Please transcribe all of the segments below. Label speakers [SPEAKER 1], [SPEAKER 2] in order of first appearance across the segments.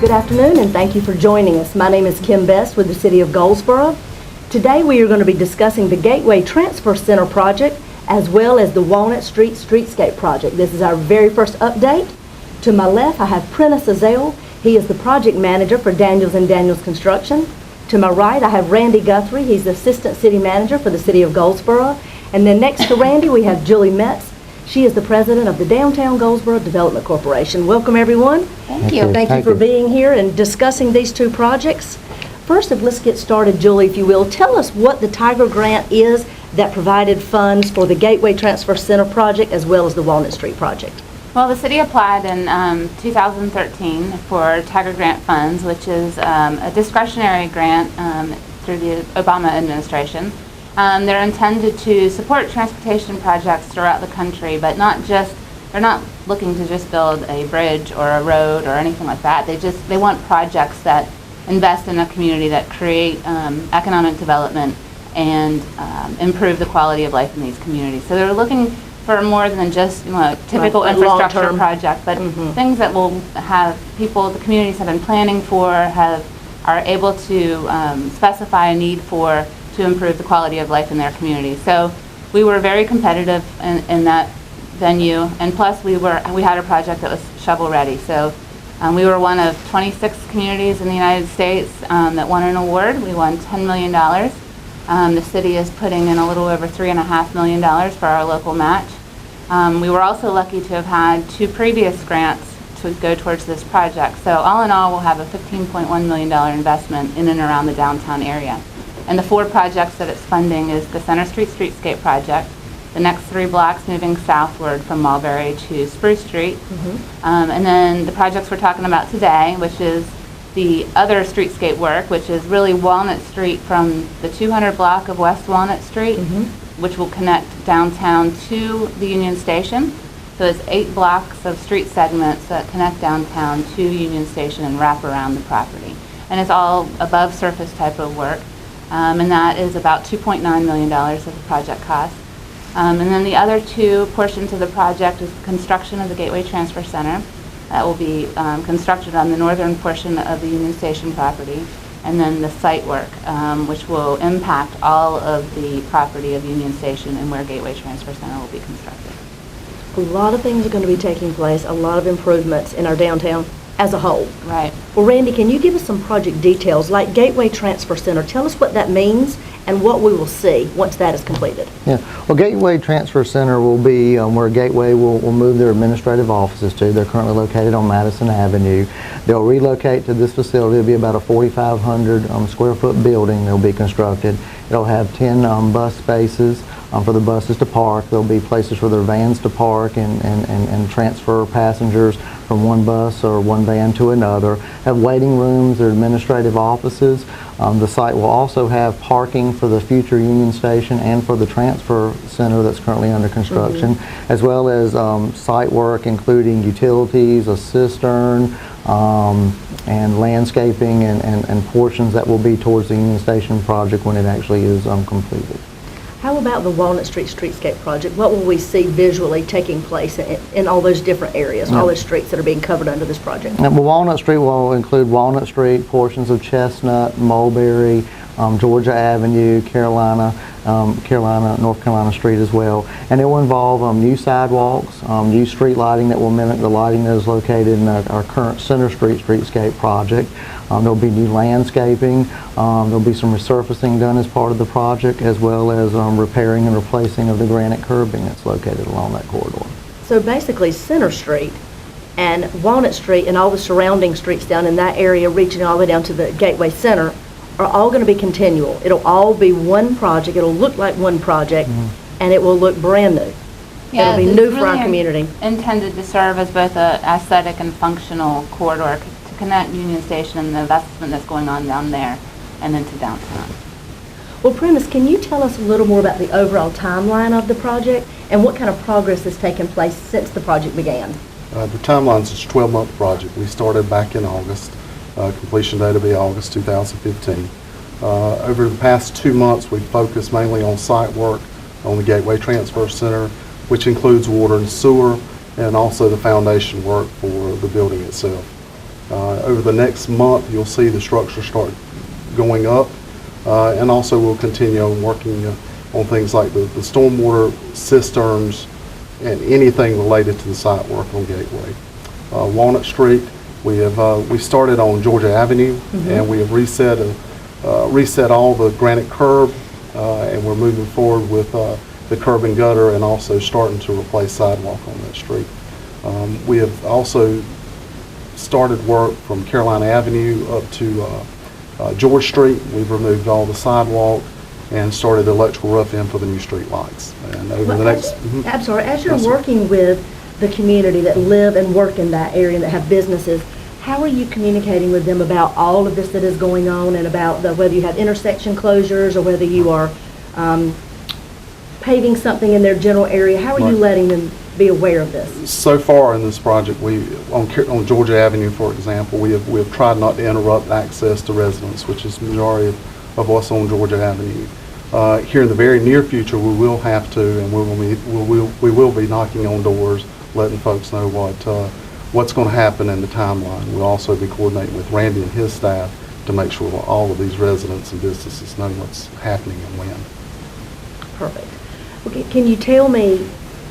[SPEAKER 1] Good afternoon, and thank you for joining us. My name is Kim Best with the City of Goldsboro. Today we are going to be discussing the Gateway Transfer Center project as well as the Walnut Street Streetscape project. This is our very first update. To my left, I have Prentice Azale. He is the project manager for Daniels & Daniels Construction. To my right, I have Randy Guthrie. He's the assistant city manager for the City of Goldsboro. And then next to Randy, we have Julie Metz. She is the president of the Downtown Goldsboro Development Corporation. Welcome, everyone.
[SPEAKER 2] Thank you.
[SPEAKER 1] Thank you for being here and discussing these two projects. First, let's get started, Julie, if you will. Tell us what the Tiger Grant is that provided funds for the Gateway Transfer Center project as well as the Walnut Street project.
[SPEAKER 2] Well, the city applied in 2013 for Tiger Grant funds, which is a discretionary grant through the Obama administration. They're intended to support transportation projects throughout the country, but they're not looking to just build a bridge or a road or anything like that. They want projects that invest in a community, that create economic development and improve the quality of life in these communities. So they're looking for more than just a typical infrastructure project, but things that will have people, the communities have been planning for, are able to specify a need for to improve the quality of life in their community. So we were very competitive in that venue, and plus we had a project that was shovel ready. So we were one of 26 communities in the United States that won an award. We won $10 million. The city is putting in a little over $3.5 million for our local match. We were also lucky to have had 2 previous grants to go towards this project. So all in all, we'll have a $15.1 million investment in and around the downtown area. And the 4 projects that it's funding is the Center Street Streetscape project, the next 3 blocks moving southward from Mulberry to Spruce Street, and then the projects we're talking about today, which is the other streetscape work, which is really Walnut Street from the 200 block of West Walnut Street, which will connect downtown to the Union Station. So it's 8 blocks of street segments that connect downtown to Union Station and wrap around the property. And it's all above surface type of work. And that is about $2.9 million of the project cost. And then the other 2 portions of the project is the construction of the Gateway Transfer Center. That will be constructed on the northern portion of the Union Station property, and then the site work, which will impact all of the property of Union Station and where Gateway Transfer Center will be constructed.
[SPEAKER 1] A lot of things are going to be taking place, a lot of improvements in our downtown as a whole.
[SPEAKER 2] Right.
[SPEAKER 1] Well, Randy, can you give us some project details, like Gateway Transfer Center? Tell us what that means and what we will see once that is completed.
[SPEAKER 3] Yeah. Well, Gateway Transfer Center will be where Gateway will move their administrative offices to. They're currently located on Madison Avenue. They'll relocate to this facility. It'll be about a 4,500 square foot building that'll be constructed. It'll have 10 bus spaces for the buses to park. There'll be places for their vans to park and transfer passengers from one bus or one van to another. Have waiting rooms, their administrative offices. The site will also have parking for the future Union Station and for the transfer center that's currently under construction, as well as site work including utilities, a cistern, and landscaping and portions that will be towards the Union Station project when it actually is completed.
[SPEAKER 1] How about the Walnut Street Streetscape project? What will we see visually taking place in all those different areas, all those streets that are being covered under this project?
[SPEAKER 3] Well, Walnut Street will include Walnut Street, portions of Chestnut, Mulberry, Georgia Avenue, North Carolina Street as well. And it will involve new sidewalks, new street lighting that will mimic the lighting that is located in our current Center Street Streetscape project. There'll be new landscaping. There'll be some resurfacing done as part of the project, as well as repairing and replacing of the granite curbing that's located along that corridor.
[SPEAKER 1] So basically Center Street and Walnut Street and all the surrounding streets down in that area reaching all the way down to the Gateway Center are all going to be continual. It'll all be one project. It'll look like one project, and it will look brand new.
[SPEAKER 2] Yeah,
[SPEAKER 1] it'll be new for our community.
[SPEAKER 2] Intended to serve as both an aesthetic and functional corridor to connect Union Station and the investment that's going on down there and into downtown.
[SPEAKER 1] Well, Prentice, can you tell us a little more about the overall timeline of the project and what kind of progress has taken place since the project began?
[SPEAKER 4] The timeline is a 12-month project. We started back in August. Completion date will be August 2015. Over the past 2 months, we've focused mainly on site work on the Gateway Transfer Center, which includes water and sewer, and also the foundation work for the building itself. Over the next month, you'll see the structure start going up, and also we'll continue on working on things like the stormwater cisterns and anything related to the site work on Gateway. Walnut Street, we started on Georgia Avenue, and we have reset all the granite curb, and we're moving forward with the curb and gutter, and also starting to replace sidewalk on that street. We have also started work from Carolina Avenue up to George Street. We've removed all the sidewalk and started electrical rough-in for the new street lights. And over the next...
[SPEAKER 1] I'm sorry, as you're
[SPEAKER 4] Yes, sir.
[SPEAKER 1] working with the community that live and work in that area, that have businesses, how are you communicating with them about all of this that is going on, and about whether you have intersection closures or whether you are paving something in their general area? How are you
[SPEAKER 4] Right.
[SPEAKER 1] letting them be aware of this?
[SPEAKER 4] So far in this project, on Georgia Avenue, for example, we have tried not to interrupt access to residents, which is the majority of us on Georgia Avenue. Here in the very near future, we will have to, and we will be knocking on doors, letting folks know what's going to happen in the timeline. We'll also be coordinating with Randy and his staff to make sure all of these residents and businesses know what's happening and when.
[SPEAKER 1] Perfect. Okay, can you tell me,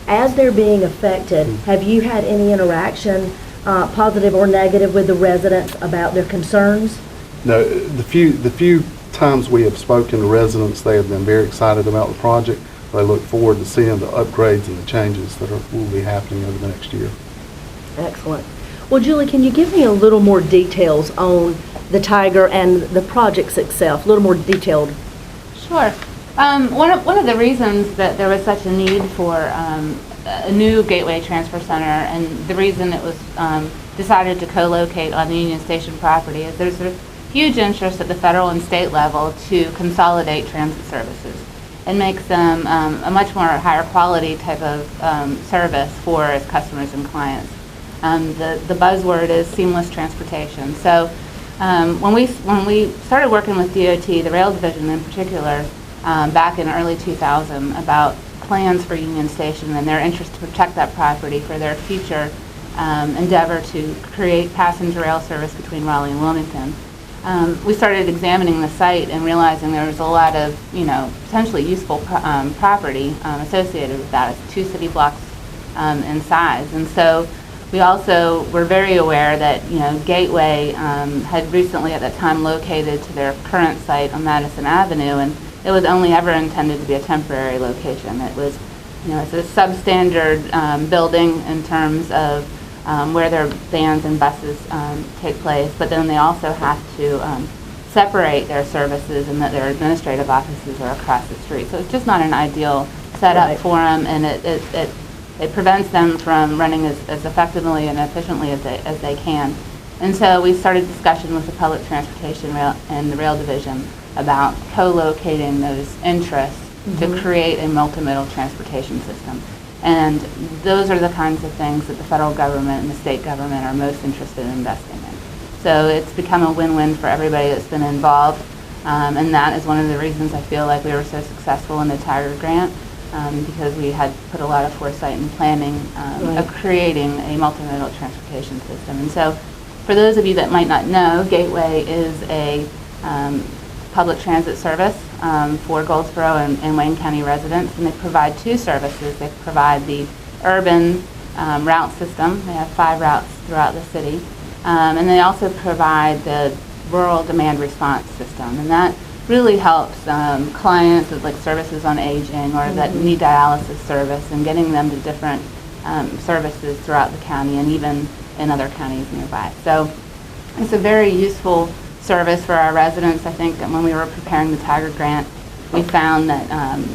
[SPEAKER 1] as they're being affected, have you had any interaction, positive or negative, with the residents about their concerns?
[SPEAKER 4] No, the few times we have spoken to residents, they have been very excited about the project. They look forward to seeing the upgrades and the changes that will be happening over the next year.
[SPEAKER 1] Excellent. Well, Julie, can you give me a little more details on the Tiger and the projects itself, a little more detailed?
[SPEAKER 2] Sure. One of the reasons that there was such a need for a new Gateway Transfer Center, and the reason it was decided to co-locate on the Union Station property, is there's a huge interest at the federal and state level to consolidate transit services and make them a much more higher quality type of service for its customers and clients. The buzzword is seamless transportation. So when we started working with DOT, the Rail Division in particular, back in early 2000, about plans for Union Station and their interest to protect that property for their future endeavor to create passenger rail service between Raleigh and Wilmington. We started examining the site and realizing there was a lot of, potentially useful property associated with that. It's 2 city blocks in size. And so we also were very aware that, Gateway had recently at that time located to their current site on Madison Avenue, and it was only ever intended to be a temporary location. It was, it's a substandard building in terms of where their vans and buses take place, but then they also have to separate their services, and that their administrative offices are across the street. So it's just not an ideal setup
[SPEAKER 1] Right.
[SPEAKER 2] for them, and it prevents them from running as effectively and efficiently as they can. And so we started discussion with the Public Transportation and the Rail Division about co-locating those interests to create a multimodal transportation system. And those are the kinds of things that the federal government and the state government are most interested in investing in. So it's become a win-win for everybody that's been involved, and that is one of the reasons I feel like we were so successful in the Tiger Grant, because we had put a lot of foresight and planning of creating a multimodal transportation system. And so for those of you that might not know, Gateway is a public transit service for Goldsboro and Wayne County residents, and they provide 2 services. They provide the urban route system. They have 5 routes throughout the city, and they also provide the rural demand response system, and that really helps clients with like services on aging or that need dialysis service, and getting them to different services throughout the county and even in other counties nearby. So it's a very useful service for our residents. I think that when we were preparing the Tiger Grant, we found that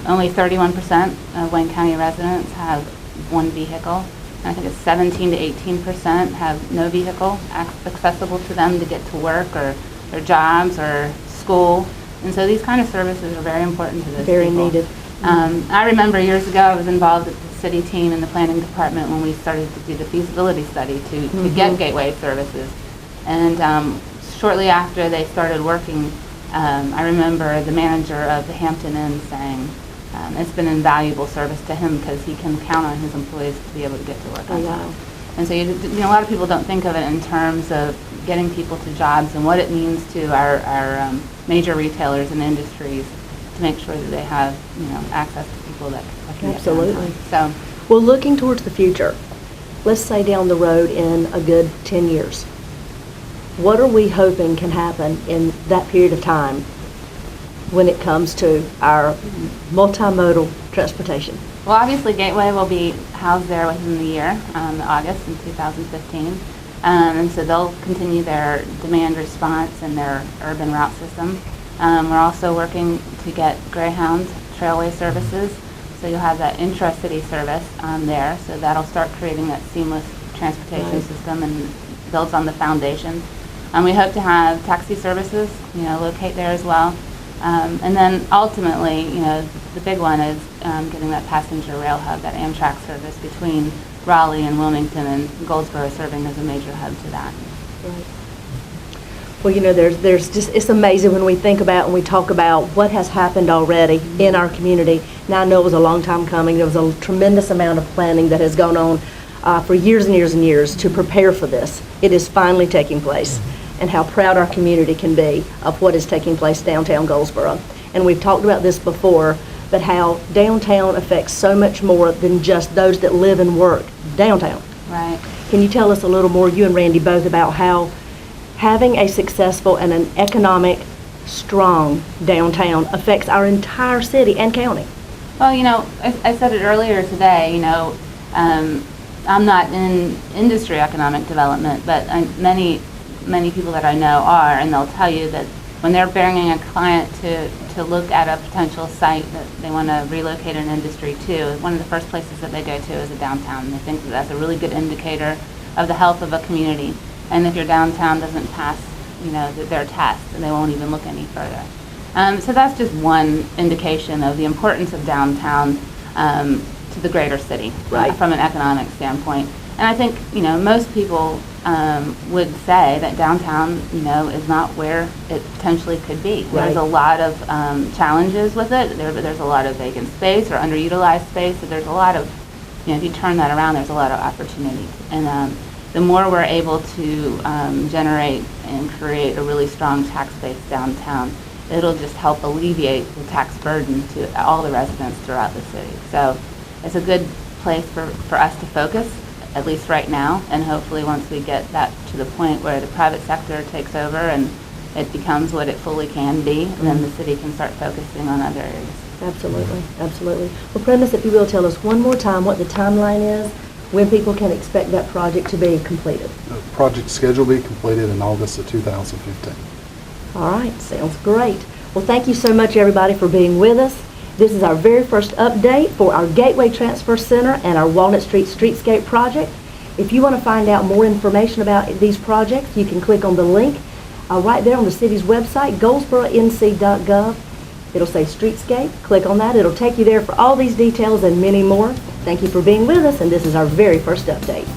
[SPEAKER 2] only 31% of Wayne County residents have 1 vehicle. And I think it's 17 to 18% have no vehicle accessible to them to get to work or their jobs or school. And so these kind of services are very important to those people.
[SPEAKER 1] Very needed.
[SPEAKER 2] I remember years ago I was involved with the city team in the planning department when we started to do the feasibility study to get Gateway services. And shortly after they started working, I remember the manager of the Hampton Inn saying it's been invaluable service to him because he can count on his employees to be able to get to work on time. And so a lot of people don't think of it in terms of getting people to jobs and what it means to our major retailers and industries to make sure that they have, access to people that can get
[SPEAKER 1] Absolutely.
[SPEAKER 2] downtown. So,
[SPEAKER 1] Well, looking towards the future, let's say down the road in a good 10 years, what are we hoping can happen in that period of time when it comes to our multimodal transportation?
[SPEAKER 2] well, obviously Gateway will be housed there within the year, August in 2015. And so they'll continue their demand response and their urban route system. We're also working to get Greyhound Trailway services, so you'll have that intra-city service there, so that'll start creating that seamless transportation
[SPEAKER 1] Right.
[SPEAKER 2] system and builds on the foundation. We hope to have taxi services, locate there as well. And then ultimately, the big one is getting that passenger rail hub, that Amtrak service between Raleigh and Wilmington and Goldsboro serving as a major hub to that.
[SPEAKER 1] Right. Well, there's just, it's amazing when we think about and we talk about what has happened already in our community. Now, I know it was a long time coming. There was a tremendous amount of planning that has gone on for years and years and years to prepare for this. It is finally taking place, and how proud our community can be of what is taking place downtown Goldsboro. And we've talked about this before, but how downtown affects so much more than just those that live and work downtown.
[SPEAKER 2] Right.
[SPEAKER 1] Can you tell us a little more, you and Randy both, about how having a successful and an economic, strong downtown affects our entire city and county?
[SPEAKER 2] Well, I said it earlier today, I'm not in industry economic development, but many people that I know are, and they'll tell you that when they're bringing a client to look at a potential site that they want to relocate an industry to, one of the first places that they go to is a downtown. And they think that that's a really good indicator of the health of a community. And if your downtown doesn't pass, their test, then they won't even look any further. So that's just one indication of the importance of downtown to the greater city,
[SPEAKER 1] Right.
[SPEAKER 2] From an economic standpoint. And I think, most people would say that downtown, is not where it potentially could be.
[SPEAKER 1] Right.
[SPEAKER 2] There's a lot of challenges with it. There's a lot of vacant space or underutilized space. So there's a lot of, if you turn that around, there's a lot of opportunities. And the more we're able to generate and create a really strong tax base downtown, it'll just help alleviate the tax burden to all the residents throughout the city. So it's a good place for us to focus, at least right now, and hopefully once we get that to the point where the private sector takes over and it becomes what it fully can be, then the city can start focusing on other areas.
[SPEAKER 1] Absolutely, absolutely. Well, Prentice, if you will, tell us one more time what the timeline is, when people can expect that project to be completed.
[SPEAKER 4] The project schedule will be completed in August of 2015.
[SPEAKER 1] All right, sounds great. Well, thank you so much, everybody, for being with us. This is our very first update for our Gateway Transfer Center and our Walnut Street Streetscape project. If you want to find out more information about these projects, you can click on the link right there on the city's website, goldsboronc.gov. It'll say Streetscape. Click on that. It'll take you there for all these details and many more. Thank you for being with us, and this is our very first update.